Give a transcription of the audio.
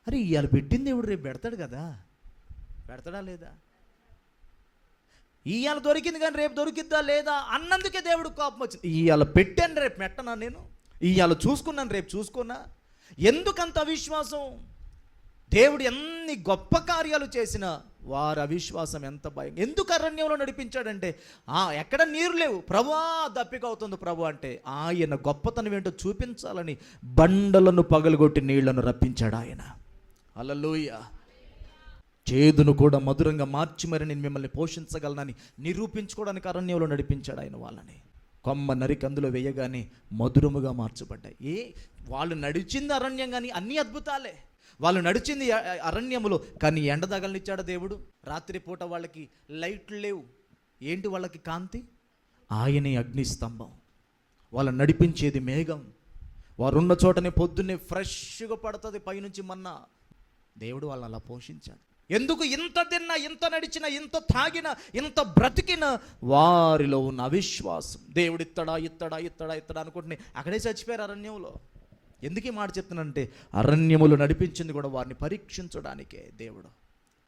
అరే ఇవాళ పెట్టింది దేవుడు రేపు పెడతాడు కదా, పెడతాడా లేదా? ఇవాళ దొరికింది కానీ రేపు దొరికిద్దా లేదా అన్నందుకే దేవుడు కోపం వచ్చింది. ఇవాళ పెట్టాను రేపు పెట్టనా, నేను ఇవాళ చూసుకున్నాను రేపు చూసుకున్నా. ఎందుకంత అవిశ్వాసం? దేవుడు ఎన్ని గొప్ప కార్యాలు చేసినా వారి అవిశ్వాసం ఎంత భయం. ఎందుకు అరణ్యంలో నడిపించాడంటే ఎక్కడ నీరు లేవు, ప్రభువా దప్పిక అవుతుంది ప్రభు అంటే ఆయన గొప్పతనం ఏంటో చూపించాలని బండలను పగలగొట్టి నీళ్లను రప్పించాడు ఆయన. హల్లెలూయా. చేదును కూడా మధురంగా మార్చి మరి నేను మిమ్మల్ని పోషించగలనని నిరూపించుకోవడానికి అరణ్యంలో నడిపించాడు ఆయన వాళ్ళని. కొమ్మ నరికి అందులో వేయగానే మధురముగా మార్చబడ్డాయి. వాళ్ళు నడిచింది అరణ్యం కానీ అన్ని అద్భుతాలే. వాళ్ళు నడిచింది అరణ్యములో కానీ ఎండ తగలనిచ్చాడు దేవుడు. రాత్రిపూట వాళ్ళకి లైట్లు లేవు, ఏంటి వాళ్ళకి కాంతి? ఆయనే అగ్నిస్తంభం. వాళ్ళని నడిపించేది మేఘం. వారున్న చోటనే పొద్దున్నే ఫ్రెష్గా పడుతుంది పైనుంచి మన్నా. దేవుడు వాళ్ళని అలా పోషించాడు. ఎందుకు? ఇంత తిన్నా, ఇంత నడిచినా, ఇంత తాగినా, ఇంత బ్రతికినా వారిలో ఉన్న అవిశ్వాసం. దేవుడు ఇత్తడా ఇత్తడా ఇత్తడా ఇత్తడా అనుకుంటున్నాయి, అక్కడే చచ్చిపోయారు అరణ్యంలో. ఎందుకు ఈ మాట చెప్తున్నానంటే అరణ్యములు నడిపించింది కూడా వారిని పరీక్షించడానికే దేవుడు.